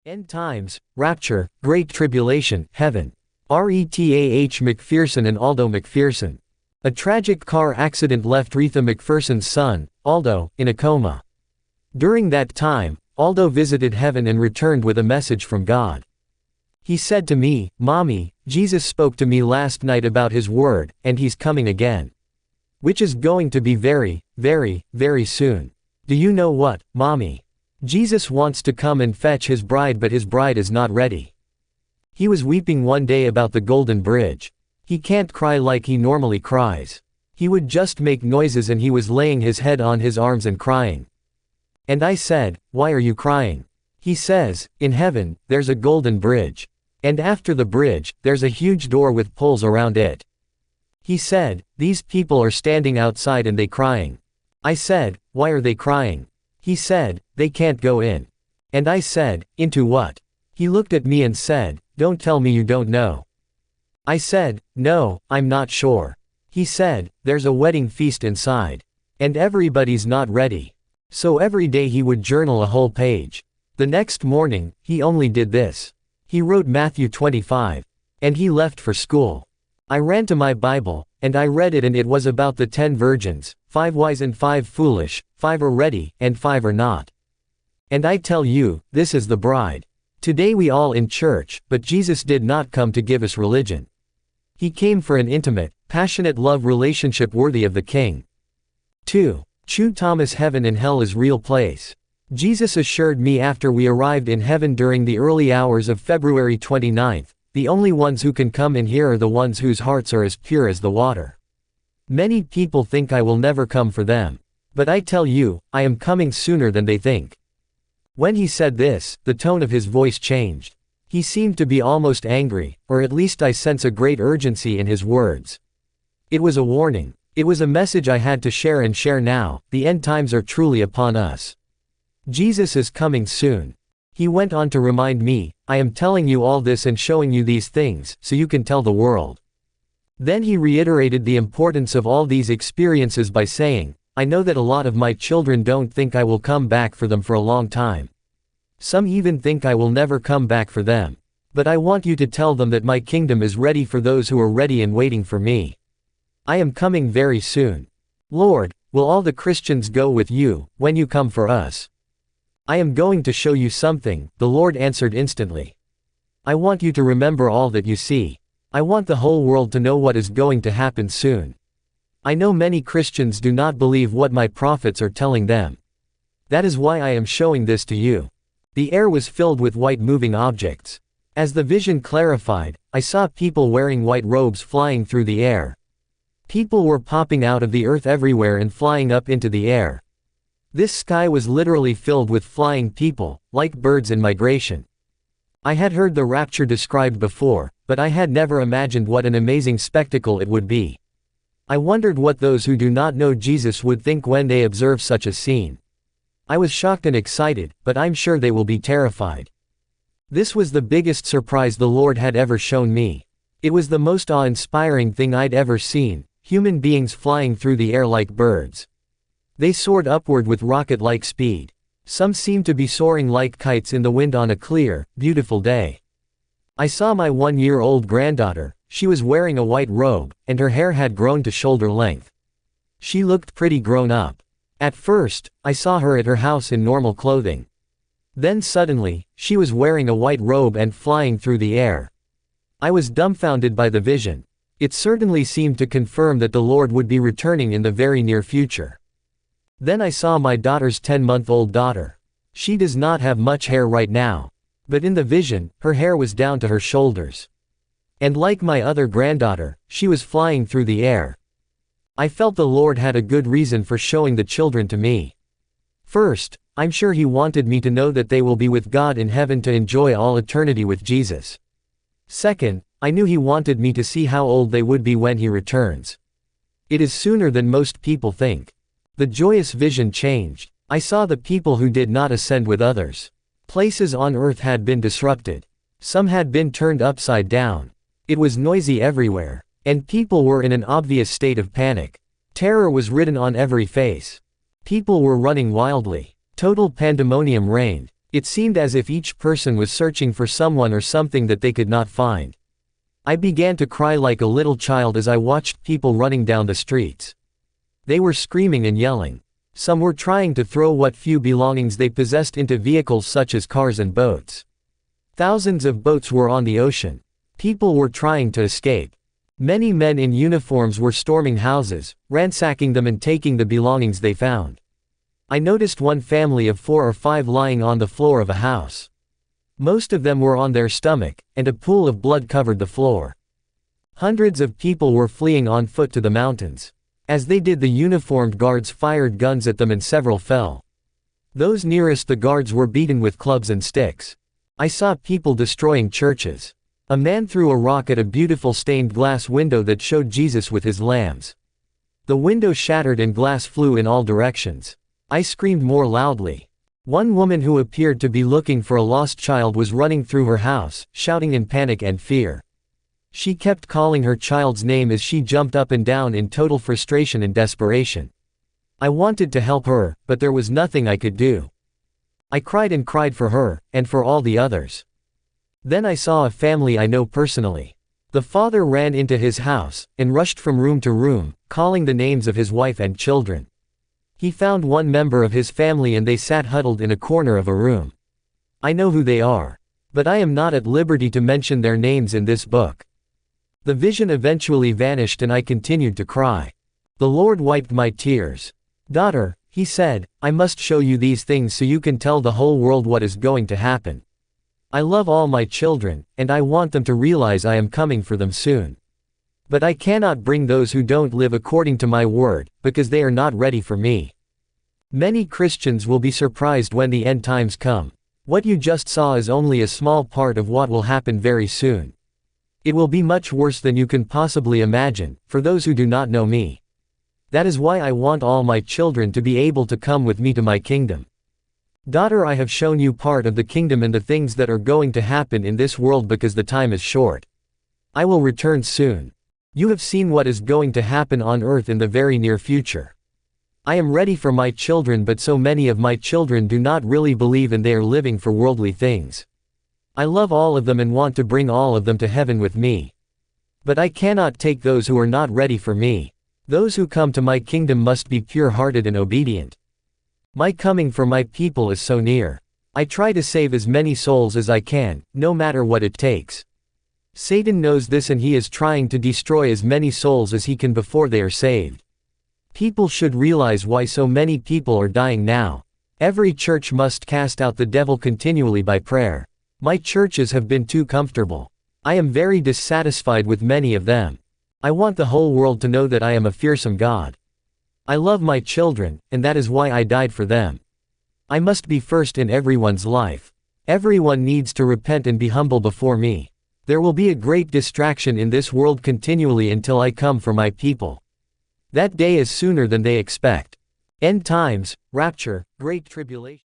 End Times, Rapture, Great Tribulation, Heaven. Retah McPherson and Aldo McPherson. A tragic car accident left Retha McPherson's son, Aldo, in a coma. During that time, Aldo visited heaven and returned with a message from God. He said to me, "Mommy, Jesus spoke to me last night about his word, and he's coming again. Which is going to be very, very, very soon. Do you know what, Mommy? Jesus wants to come and fetch his bride, but his bride is not ready." He was weeping one day about the Golden Bridge. He can't cry like he normally cries. He would just make noises, and he was laying his head on his arms and crying. And I said, "Why are you crying?" He says, "In heaven, there's a golden bridge. And after the bridge, there's a huge door with poles around it." He said, "These people are standing outside and they crying." I said, "Why are they crying?" He said, "They can't go in." And I said, "Into what?" He looked at me and said, "Don't tell me you don't know." I said, "No, I'm not sure." He said, "There's a wedding feast inside. And everybody's not ready." So every day he would journal a whole page. The next morning, he only did this. He wrote Matthew 25. And he left for school. I ran to my Bible, and I read it, and it was about the 10 virgins, 5 wise and 5 foolish, 5 are ready, and 5 are not. And I tell you, this is the bride. Today we all in church, but Jesus did not come to give us religion. He came for an intimate, passionate love relationship worthy of the King. 2. Chu Thomas. Heaven and hell is real place. Jesus assured me after we arrived in heaven during the early hours of February 29, the only ones who can come in here are the ones whose hearts are as pure as the water. Many people think I will never come for them. But I tell you, I am coming sooner than they think. When he said this, the tone of his voice changed. He seemed to be almost angry, or at least I sense a great urgency in his words. It was a warning. It was a message I had to share and share now. The end times are truly upon us. Jesus is coming soon. He went on to remind me, "I am telling you all this and showing you these things, so you can tell the world." Then he reiterated the importance of all these experiences by saying, "I know that a lot of my children don't think I will come back for them for a long time. Some even think I will never come back for them. But I want you to tell them that my kingdom is ready for those who are ready and waiting for me. I am coming very soon. Lord, will all the Christians go with you, when you come for us?" "I am going to show you something," the Lord answered instantly. "I want you to remember all that you see. I want the whole world to know what is going to happen soon. I know many Christians do not believe what my prophets are telling them. That is why I am showing this to you." The air was filled with white moving objects. As the vision clarified, I saw people wearing white robes flying through the air. People were popping out of the earth everywhere and flying up into the air. This sky was literally filled with flying people, like birds in migration. I had heard the rapture described before, but I had never imagined what an amazing spectacle it would be. I wondered what those who do not know Jesus would think when they observe such a scene. I was shocked and excited, but I'm sure they will be terrified. This was the biggest surprise the Lord had ever shown me. It was the most awe-inspiring thing I'd ever seen, human beings flying through the air like birds. They soared upward with rocket-like speed. Some seemed to be soaring like kites in the wind on a clear, beautiful day. I saw my 1-year-old granddaughter. She was wearing a white robe, and her hair had grown to shoulder length. She looked pretty grown up. At first, I saw her at her house in normal clothing. Then suddenly, she was wearing a white robe and flying through the air. I was dumbfounded by the vision. It certainly seemed to confirm that the Lord would be returning in the very near future. Then I saw my daughter's 10-month-old daughter. She does not have much hair right now. But in the vision, her hair was down to her shoulders. And like my other granddaughter, she was flying through the air. I felt the Lord had a good reason for showing the children to me. First, I'm sure He wanted me to know that they will be with God in heaven to enjoy all eternity with Jesus. Second, I knew He wanted me to see how old they would be when He returns. It is sooner than most people think. The joyous vision changed. I saw the people who did not ascend with others. Places on earth had been disrupted. Some had been turned upside down. It was noisy everywhere. And people were in an obvious state of panic. Terror was written on every face. People were running wildly. Total pandemonium reigned. It seemed as if each person was searching for someone or something that they could not find. I began to cry like a little child as I watched people running down the streets. They were screaming and yelling. Some were trying to throw what few belongings they possessed into vehicles such as cars and boats. Thousands of boats were on the ocean. People were trying to escape. Many men in uniforms were storming houses, ransacking them and taking the belongings they found. I noticed one family of 4 or 5 lying on the floor of a house. Most of them were on their stomach, and a pool of blood covered the floor. Hundreds of people were fleeing on foot to the mountains. As they did, the uniformed guards fired guns at them and several fell. Those nearest the guards were beaten with clubs and sticks. I saw people destroying churches. A man threw a rock at a beautiful stained glass window that showed Jesus with his lambs. The window shattered and glass flew in all directions. I screamed more loudly. One woman who appeared to be looking for a lost child was running through her house, shouting in panic and fear. She kept calling her child's name as she jumped up and down in total frustration and desperation. I wanted to help her, but there was nothing I could do. I cried and cried for her, and for all the others. Then I saw a family I know personally. The father ran into his house, and rushed from room to room, calling the names of his wife and children. He found one member of his family and they sat huddled in a corner of a room. I know who they are. But I am not at liberty to mention their names in this book. The vision eventually vanished and I continued to cry. The Lord wiped my tears. "Daughter," he said, "I must show you these things so you can tell the whole world what is going to happen. I love all my children, and I want them to realize I am coming for them soon. But I cannot bring those who don't live according to my word, because they are not ready for me." Many Christians will be surprised when the end times come. What you just saw is only a small part of what will happen very soon. It will be much worse than you can possibly imagine, for those who do not know me. That is why I want all my children to be able to come with me to my kingdom. Daughter, I have shown you part of the kingdom and the things that are going to happen in this world because the time is short. I will return soon. You have seen what is going to happen on earth in the very near future. I am ready for my children, but so many of my children do not really believe and they are living for worldly things. I love all of them and want to bring all of them to heaven with me. But I cannot take those who are not ready for me. Those who come to my kingdom must be pure-hearted and obedient. My coming for my people is so near. I try to save as many souls as I can, no matter what it takes. Satan knows this and he is trying to destroy as many souls as he can before they are saved. People should realize why so many people are dying now. Every church must cast out the devil continually by prayer. My churches have been too comfortable. I am very dissatisfied with many of them. I want the whole world to know that I am a fearsome God. I love my children, and that is why I died for them. I must be first in everyone's life. Everyone needs to repent and be humble before me. There will be a great distraction in this world continually until I come for my people. That day is sooner than they expect. End times, rapture, great tribulation.